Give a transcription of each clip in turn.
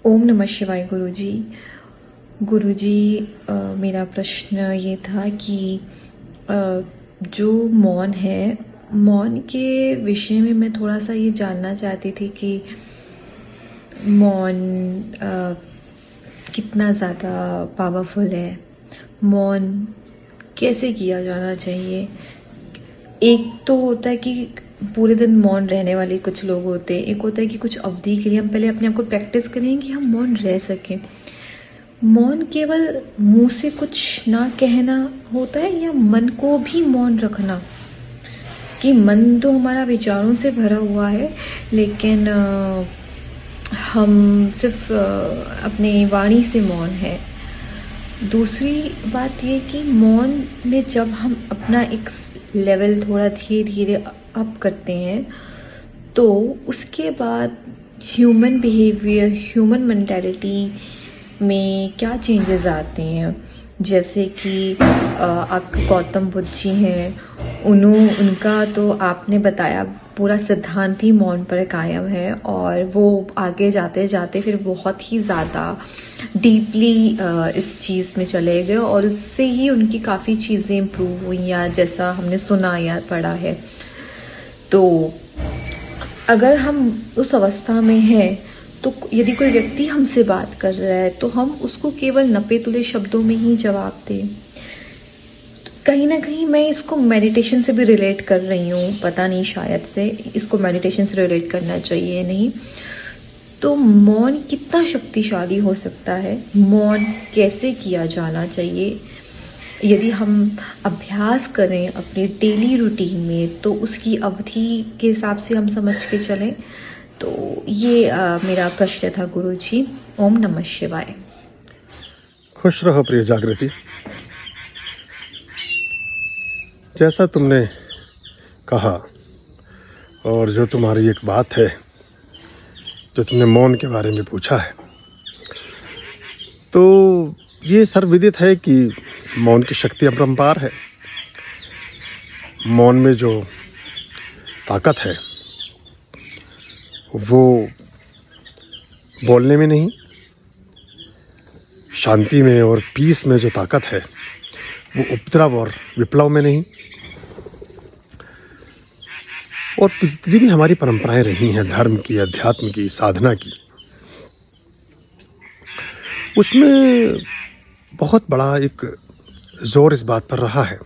ओम नमः शिवाय गुरुजी। गुरुजी, मेरा प्रश्न ये था कि जो मौन है, मौन के विषय में मैं थोड़ा सा ये जानना चाहती थी कि मौन कितना ज़्यादा पावरफुल है, मौन कैसे किया जाना चाहिए। एक तो होता है कि पूरे दिन मौन रहने वाले कुछ लोग होते हैं, एक होता है कि कुछ अवधि के लिए हम पहले अपने आप को प्रैक्टिस करें कि हम मौन रह सकें। मौन केवल मुंह से कुछ ना कहना होता है या मन को भी मौन रखना, कि मन तो हमारा विचारों से भरा हुआ है, लेकिन हम सिर्फ अपने वाणी से मौन है। दूसरी बात ये कि मौन में जब हम अपना एक लेवल थोड़ा धीरे धीरे अप करते हैं तो उसके बाद ह्यूमन बिहेवियर, ह्यूमन मेंटालिटी में क्या चेंजेस आते हैं। जैसे कि आपके गौतम बुद्ध जी हैं, उनका तो आपने बताया पूरा सिद्धांत ही मौन पर कायम है, और वो आगे जाते जाते फिर बहुत ही ज़्यादा डीपली इस चीज़ में चले गए और उससे ही उनकी काफ़ी चीज़ें इम्प्रूव हुई, या जैसा हमने सुना या पढ़ा है। तो अगर हम उस अवस्था में हैं तो यदि कोई व्यक्ति हमसे बात कर रहा है तो हम उसको केवल नपे तुले शब्दों में ही जवाब दें। कहीं ना कहीं मैं इसको मेडिटेशन से भी रिलेट कर रही हूँ, पता नहीं, शायद से इसको मेडिटेशन से रिलेट करना चाहिए नहीं। तो मौन कितना शक्तिशाली हो सकता है, मौन कैसे किया जाना चाहिए, यदि हम अभ्यास करें अपने डेली रूटीन में तो उसकी अवधि के हिसाब से हम समझ के चलें। तो ये मेरा प्रश्न था गुरुजी। ओम नमः शिवाय। खुश रहो प्रिय जागृति। जैसा तुमने कहा और जो तुम्हारी एक बात है, जो तुमने मौन के बारे में पूछा है, तो ये सर्वविदित है कि मौन की शक्ति अपरंपार है। मौन में जो ताकत है वो बोलने में नहीं, शांति में और पीस में जो ताकत है वो उपद्रव और विप्लव में नहीं। और जितनी भी हमारी परंपराएं रही हैं, धर्म की, अध्यात्म की, साधना की, उसमें बहुत बड़ा एक जोर इस बात पर रहा है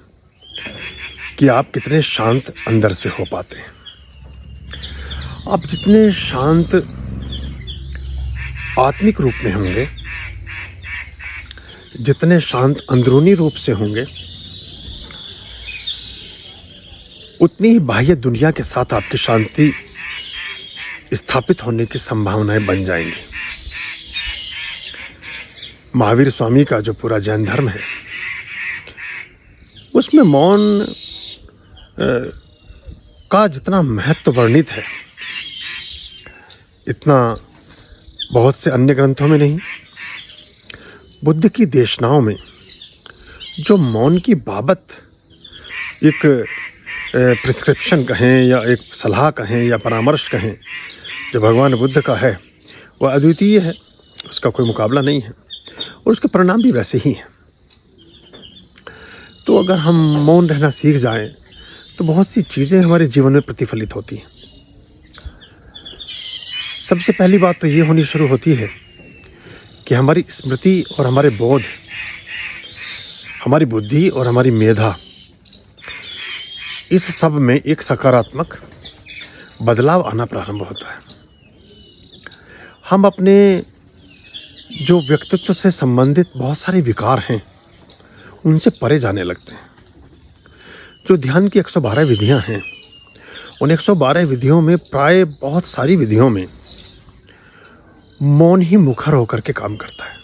कि आप कितने शांत अंदर से हो पाते हैं। आप जितने शांत आत्मिक रूप में होंगे, जितने शांत अंदरूनी रूप से होंगे, उतनी ही बाह्य दुनिया के साथ आपकी शांति स्थापित होने की संभावनाएं बन जाएंगी। महावीर स्वामी का जो पूरा जैन धर्म है, उसमें मौन का जितना महत्व वर्णित है, इतना बहुत से अन्य ग्रंथों में नहीं। बुद्ध की देशनाओं में जो मौन की बाबत एक प्रिस्क्रिप्शन कहें या एक सलाह कहें या परामर्श कहें जो भगवान बुद्ध का है, वह अद्वितीय है, उसका कोई मुकाबला नहीं है, और उसके परिणाम भी वैसे ही हैं। तो अगर हम मौन रहना सीख जाएं तो बहुत सी चीज़ें हमारे जीवन में प्रतिफलित होती हैं। सबसे पहली बात तो ये होनी शुरू होती है कि हमारी स्मृति और हमारे बोध, हमारी बुद्धि और हमारी मेधा, इस सब में एक सकारात्मक बदलाव आना प्रारंभ होता है। हम अपने जो व्यक्तित्व से संबंधित बहुत सारे विकार हैं उनसे परे जाने लगते हैं। जो ध्यान की 112 विधियां हैं, उन 112 विधियों में प्राय बहुत सारी विधियों में मौन ही मुखर होकर के काम करता है।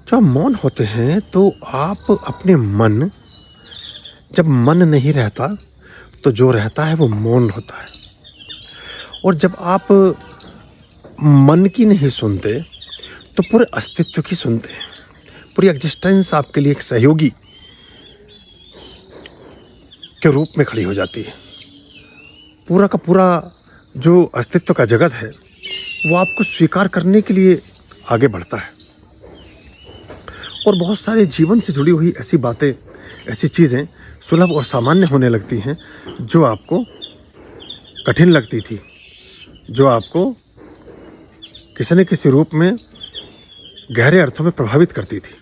जब मौन होते हैं तो आप अपने मन, जब मन नहीं रहता तो जो रहता है वो मौन होता है। और जब आप मन की नहीं सुनते तो पूरे अस्तित्व की सुनते हैं। पूरी एग्जिस्टेंस आपके लिए एक सहयोगी के रूप में खड़ी हो जाती है। पूरा का पूरा जो अस्तित्व का जगत है वो आपको स्वीकार करने के लिए आगे बढ़ता है। और बहुत सारे जीवन से जुड़ी हुई ऐसी बातें, ऐसी चीज़ें सुलभ और सामान्य होने लगती हैं जो आपको कठिन लगती थी, जो आपको किसी न किसी रूप में गहरे अर्थों में प्रभावित करती थी।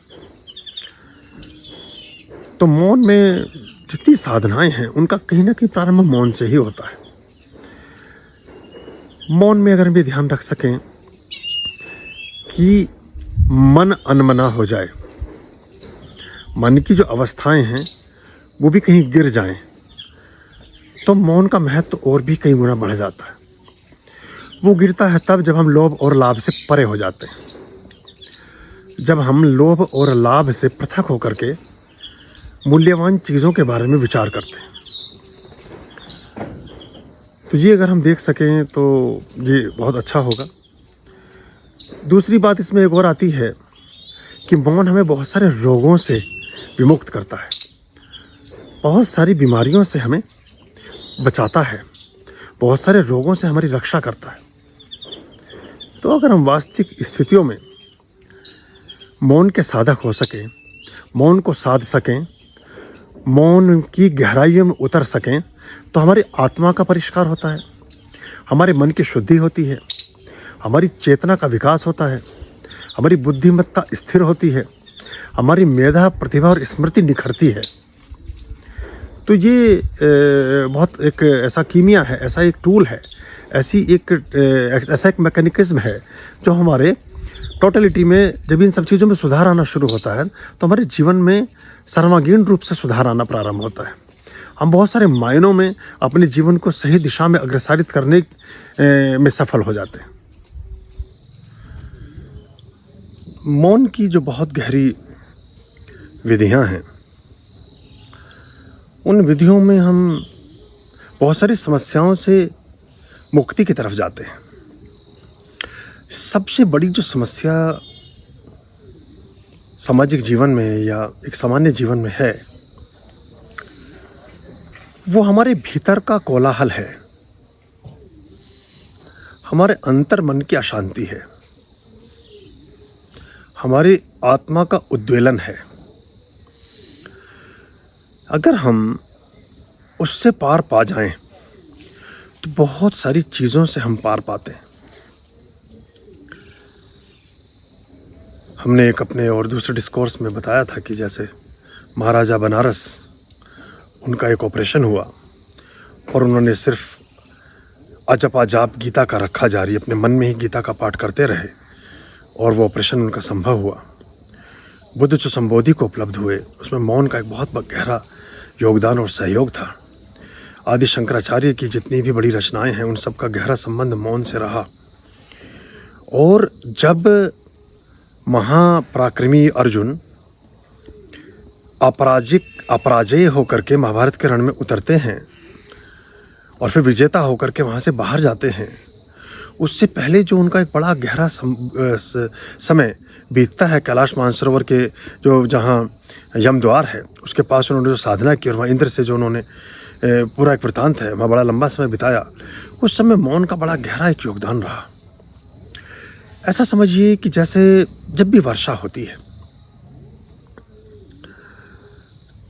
तो मौन में जितनी साधनाएं हैं उनका कहीं ना कहीं प्रारंभ मौन से ही होता है। मौन में अगर हम ये ध्यान रख सकें कि मन अनमना हो जाए, मन की जो अवस्थाएं हैं वो भी कहीं गिर जाएं, तो मौन का महत्व और भी कई गुना बढ़ जाता है। वो गिरता है तब जब हम लोभ और लाभ से परे हो जाते हैं, जब हम लोभ और लाभ से पृथक होकर के मूल्यवान चीज़ों के बारे में विचार करते हैं। तो ये अगर हम देख सकें तो ये बहुत अच्छा होगा। दूसरी बात इसमें एक और आती है कि मौन हमें बहुत सारे रोगों से विमुक्त करता है, बहुत सारी बीमारियों से हमें बचाता है, बहुत सारे रोगों से हमारी रक्षा करता है। तो अगर हम वास्तविक स्थितियों में मौन के साधक हो सकें, मौन को साध सकें, मौन की गहराइयों में उतर सकें, तो हमारी आत्मा का परिष्कार होता है, हमारे मन की शुद्धि होती है, हमारी चेतना का विकास होता है, हमारी बुद्धिमत्ता स्थिर होती है, हमारी मेधा, प्रतिभा और स्मृति निखरती है। तो ये बहुत एक ऐसा कीमिया है, ऐसा एक टूल है, ऐसा एक मैकेनिज्म है जो हमारे टोटलिटी में जब इन सब चीज़ों में सुधार आना शुरू होता है तो हमारे जीवन में सर्वांगीण रूप से सुधार आना प्रारंभ होता है। हम बहुत सारे मायनों में अपने जीवन को सही दिशा में अग्रसारित करने में सफल हो जाते हैं। मौन की जो बहुत गहरी विधियां हैं, उन विधियों में हम बहुत सारी समस्याओं से मुक्ति की तरफ जाते हैं। सबसे बड़ी जो समस्या सामाजिक जीवन में या एक सामान्य जीवन में है, वो हमारे भीतर का कोलाहल है, हमारे अंतर मन की अशांति है, हमारी आत्मा का उद्वेलन है। अगर हम उससे पार पा जाएं तो बहुत सारी चीज़ों से हम पार पाते हैं। हमने एक अपने और दूसरे डिस्कोर्स में बताया था कि जैसे महाराजा बनारस, उनका एक ऑपरेशन हुआ और उन्होंने सिर्फ अजपा जाप गीता का रखा जारी, अपने मन में ही गीता का पाठ करते रहे और वो ऑपरेशन उनका संभव हुआ। बुद्ध जो संबोधि को उपलब्ध हुए उसमें मौन का एक बहुत गहरा योगदान और सहयोग था। आदि शंकराचार्य की जितनी भी बड़ी रचनाएं हैं उन सब का गहरा संबंध मौन से रहा। और जब महापराक्रमी अर्जुन अपराजय होकर के महाभारत के रण में उतरते हैं और फिर विजेता होकर के वहाँ से बाहर जाते हैं, उससे पहले जो उनका एक बड़ा गहरा समय बीतता है कैलाश मानसरोवर के जो जहाँ यमद्वार है उसके पास उन्होंने जो साधना की और वहाँ इंद्र से जो उन्होंने पूरा एक वृतांत है, वहाँ बड़ा लंबा समय बिताया, उस समय मौन का बड़ा गहरा एक योगदान रहा। ऐसा समझिए कि जैसे जब भी वर्षा होती है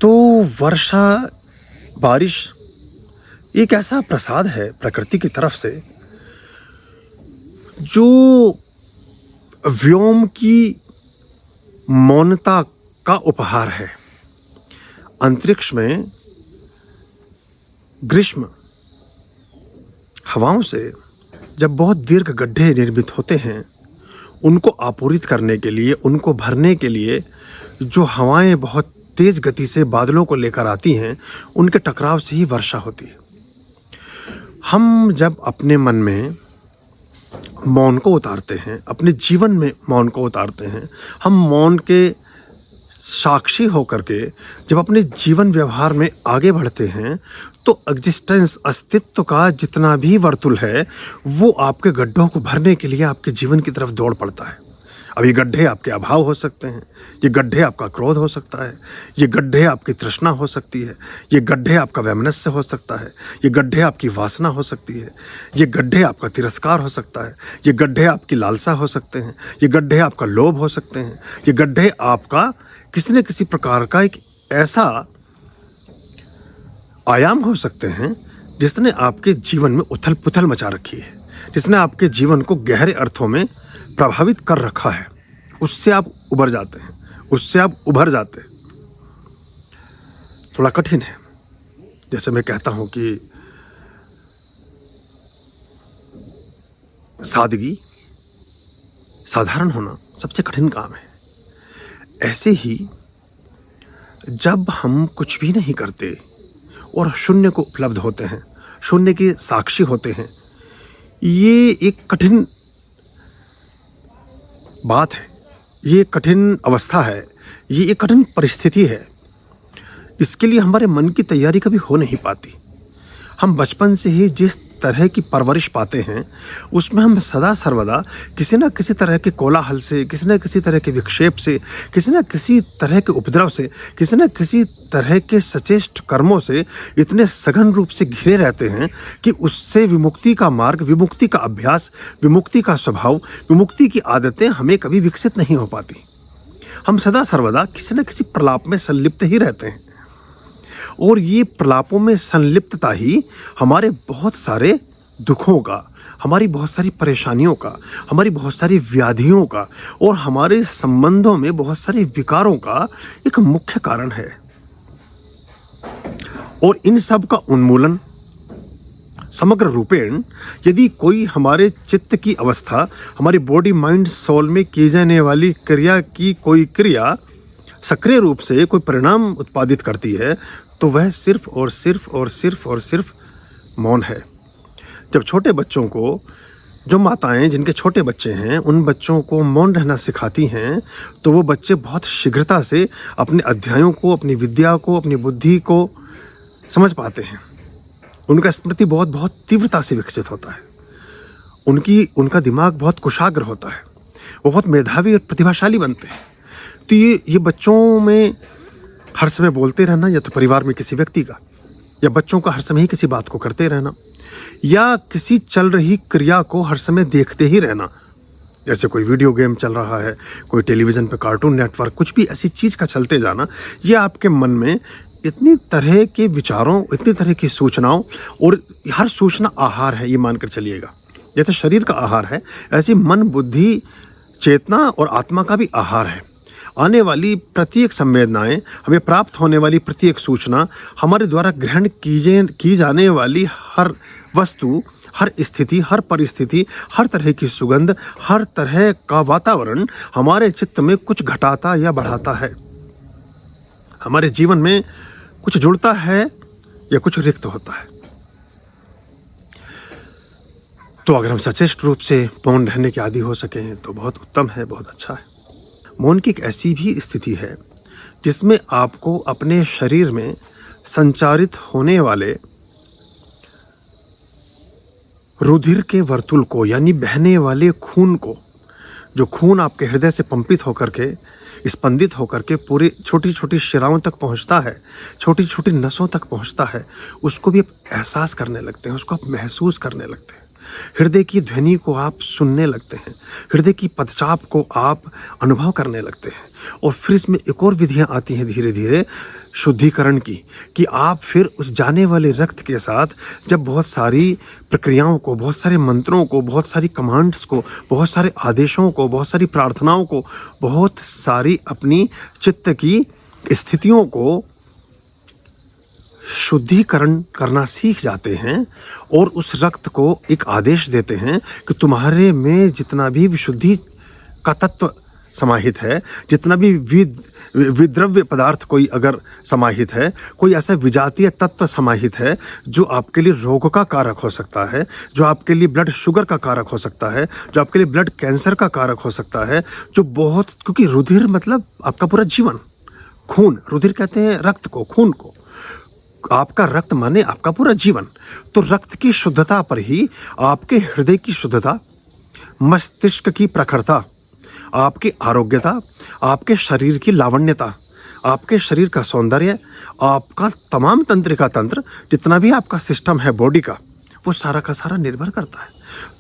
तो वर्षा, बारिश एक ऐसा प्रसाद है प्रकृति की तरफ से जो व्योम की मौनता का उपहार है। अंतरिक्ष में ग्रीष्म हवाओं से जब बहुत दीर्घ गड्ढे निर्मित होते हैं, उनको आपूरित करने के लिए, उनको भरने के लिए जो हवाएं बहुत तेज गति से बादलों को लेकर आती हैं, उनके टकराव से ही वर्षा होती है। हम जब अपने मन में मौन को उतारते हैं, अपने जीवन में मौन को उतारते हैं, हम मौन के साक्षी होकर के जब अपने जीवन व्यवहार में आगे बढ़ते हैं, तो एग्जिस्टेंस, अस्तित्व का जितना भी वर्तुल है वो आपके गड्ढों को भरने के लिए आपके जीवन की तरफ दौड़ पड़ता है, अब ये गड्ढे आपके अभाव हो सकते हैं, ये गड्ढे आपका क्रोध हो सकता है, ये गड्ढे आपकी तृष्णा हो सकती है, ये गड्ढे आपका वैमनस्य हो सकता है, ये गड्ढे आपकी वासना हो सकती है, ये गड्ढे आपका तिरस्कार हो सकता है, ये गड्ढे आपकी लालसा हो सकते हैं, ये गड्ढे आपका लोभ हो सकते हैं, ये गड्ढे आपका किसी न किसी प्रकार का एक ऐसा आयाम हो सकते हैं जिसने आपके जीवन में उथल पुथल मचा रखी है, जिसने आपके जीवन को गहरे अर्थों में प्रभावित कर रखा है। उससे आप उभर जाते हैं, उससे आप उभर जाते हैं। थोड़ा कठिन है, जैसे मैं कहता हूं कि सादगी, साधारण होना सबसे कठिन काम है। ऐसे ही जब हम कुछ भी नहीं करते और शून्य को उपलब्ध होते हैं, शून्य के साक्षी होते हैं, ये एक कठिन बात है, ये एक कठिन अवस्था है, ये एक कठिन परिस्थिति है। इसके लिए हमारे मन की तैयारी कभी हो नहीं पाती। हम बचपन से ही जिस तरह की परवरिश पाते हैं उसमें हम सदा सर्वदा किसी न किसी तरह के कोलाहल से, किसी न किसी तरह के विक्षेप से, किसी न किसी तरह के उपद्रव से, किसी न किसी तरह के सचेष्ट कर्मों से इतने सघन रूप से घिरे रहते हैं कि उससे विमुक्ति का मार्ग, विमुक्ति का अभ्यास, विमुक्ति का स्वभाव, विमुक्ति की आदतें हमें कभी विकसित नहीं हो पाती। हम सदा सर्वदा किसी न किसी प्रलाप में संलिप्त ही रहते हैं और ये प्रलापों में संलिप्तता ही हमारे बहुत सारे दुखों का, हमारी बहुत सारी परेशानियों का, हमारी बहुत सारी व्याधियों का और हमारे संबंधों में बहुत सारे विकारों का एक मुख्य कारण है। और इन सब का उन्मूलन समग्र रूपेण यदि कोई हमारे चित्त की अवस्था, हमारी बॉडी माइंड सोल में की जाने वाली क्रिया की कोई क्रिया सक्रिय रूप से कोई परिणाम उत्पादित करती है तो वह सिर्फ और सिर्फ और सिर्फ और सिर्फ मौन है। जब छोटे बच्चों को, जो माताएं जिनके छोटे बच्चे हैं उन बच्चों को मौन रहना सिखाती हैं तो वो बच्चे बहुत शीघ्रता से अपने अध्यायों को, अपनी विद्या को, अपनी बुद्धि को समझ पाते हैं। उनका स्मृति बहुत तीव्रता से विकसित होता है। उनका दिमाग बहुत कुशाग्र होता है, वो बहुत मेधावी और प्रतिभाशाली बनते हैं। तो ये बच्चों में हर समय बोलते रहना, या तो परिवार में किसी व्यक्ति का, या बच्चों का हर समय ही किसी बात को करते रहना, या किसी चल रही क्रिया को हर समय देखते ही रहना, जैसे कोई वीडियो गेम चल रहा है, कोई टेलीविज़न पे कार्टून नेटवर्क, कुछ भी ऐसी चीज़ का चलते जाना, यह आपके मन में इतनी तरह के विचारों, इतनी तरह की सूचनाओं, और हर सूचना आहार है, ये मानकर चलिएगा। जैसे शरीर का आहार है, ऐसे मन, बुद्धि, चेतना और आत्मा का भी आहार है। आने वाली प्रत्येक संवेदनाएं, हमें प्राप्त होने वाली प्रत्येक सूचना, हमारे द्वारा ग्रहण की जाने वाली हर वस्तु, हर स्थिति, हर परिस्थिति, हर तरह की सुगंध, हर तरह का वातावरण हमारे चित्त में कुछ घटाता या बढ़ाता है। हमारे जीवन में कुछ जुड़ता है या कुछ रिक्त होता है। तो अगर हम सचेष्ट रूप से मौन रहने के आदी हो सकें तो बहुत उत्तम है, बहुत अच्छा है। मौन की एक ऐसी भी स्थिति है जिसमें आपको अपने शरीर में संचारित होने वाले रुधिर के वर्तुल को, यानी बहने वाले खून को, जो खून आपके हृदय से पंपित होकर के, स्पंदित होकर के पूरी छोटी छोटी शिराओं तक पहुंचता है, छोटी छोटी नसों तक पहुंचता है, उसको भी आप एहसास करने लगते हैं, उसको आप महसूस करने लगते हैं। हृदय की ध्वनि को आप सुनने लगते हैं, हृदय की पदचाप को आप अनुभव करने लगते हैं। और फिर इसमें एक और विधियां आती हैं धीरे धीरे शुद्धिकरण की, कि आप फिर उस जाने वाले रक्त के साथ जब बहुत सारी प्रक्रियाओं को, बहुत सारे मंत्रों को, बहुत सारी कमांड्स को, बहुत सारे आदेशों को, बहुत सारी प्रार्थनाओं को, बहुत सारी अपनी चित्त की स्थितियों को शुद्धिकरण करना सीख जाते हैं और उस रक्त को एक आदेश देते हैं कि तुम्हारे में जितना भी विशुद्धि का तत्व समाहित है, जितना भी विद्रव्य पदार्थ कोई अगर समाहित है, कोई ऐसा विजातीय तत्व समाहित है जो आपके लिए रोग का कारक हो सकता है, जो आपके लिए ब्लड शुगर का कारक हो सकता है, जो आपके लिए ब्लड कैंसर का कारक हो सकता है, जो बहुत, क्योंकि रुधिर मतलब आपका पूरा जीवन, खून, रुधिर कहते हैं रक्त को, खून को, आपका रक्त माने आपका पूरा जीवन। तो रक्त की शुद्धता पर ही आपके हृदय की शुद्धता, मस्तिष्क की प्रखरता, आपकी आरोग्यता, आपके शरीर की लावण्यता, आपके शरीर का सौंदर्य, आपका तमाम तंत्रिका तंत्र, जितना भी आपका सिस्टम है बॉडी का, वो सारा का सारा निर्भर करता है।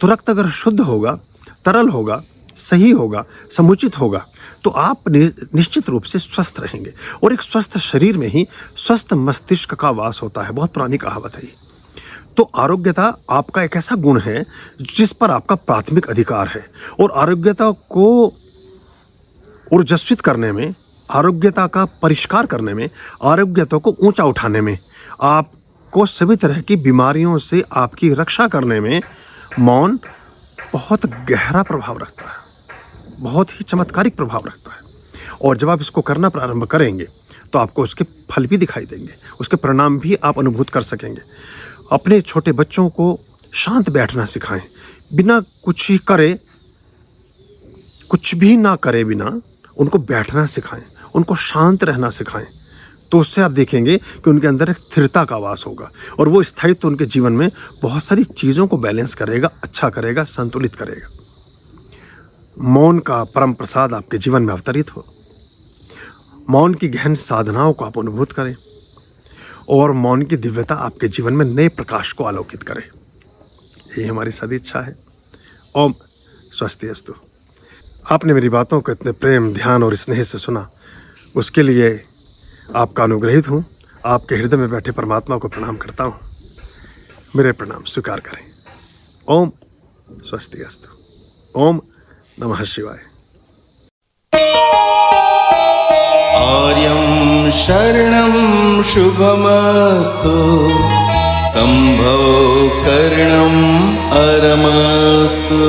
तो रक्त अगर शुद्ध होगा, तरल होगा, सही होगा, समुचित होगा, तो आप निश्चित रूप से स्वस्थ रहेंगे। और एक स्वस्थ शरीर में ही स्वस्थ मस्तिष्क का वास होता है। बहुत पुरानी कहावत है ये। तो आरोग्यता आपका एक ऐसा गुण है जिस पर आपका प्राथमिक अधिकार है। और आरोग्यता को ऊर्जस्वित करने में, आरोग्यता का परिष्कार करने में, आरोग्यता को ऊंचा उठाने में, आपको सभी तरह की बीमारियों से आपकी रक्षा करने में मौन बहुत गहरा प्रभाव रखता है, बहुत ही चमत्कारिक प्रभाव रखता है। और जब आप इसको करना प्रारंभ करेंगे तो आपको उसके फल भी दिखाई देंगे, उसके परिणाम भी आप अनुभूत कर सकेंगे। अपने छोटे बच्चों को शांत बैठना सिखाएं, बिना कुछ ही करे, कुछ भी ना करे बिना उनको बैठना सिखाएं, उनको शांत रहना सिखाएं। तो उससे आप देखेंगे कि उनके अंदर एक स्थिरता का वास होगा और वो स्थायित्व उनके जीवन में बहुत सारी चीज़ों को बैलेंस करेगा, अच्छा करेगा, संतुलित करेगा। मौन का परम प्रसाद आपके जीवन में अवतरित हो। मौन की गहन साधनाओं को आप अनुभूत करें और मौन की दिव्यता आपके जीवन में नए प्रकाश को आलोकित करे। यही हमारी सदिच्छा है। ओम स्वस्तिअस्तु। आपने मेरी बातों को इतने प्रेम, ध्यान और स्नेह से सुना, उसके लिए आपका अनुग्रहित हूँ। आपके हृदय में बैठे परमात्मा को प्रणाम करता हूँ। मेरे प्रणाम स्वीकार करें। ओम स्वस्तिअस्तु। ओम नमः शिवाय। आर्यं शरणं शुभमस्तु, संभव करणं अरमस्तु।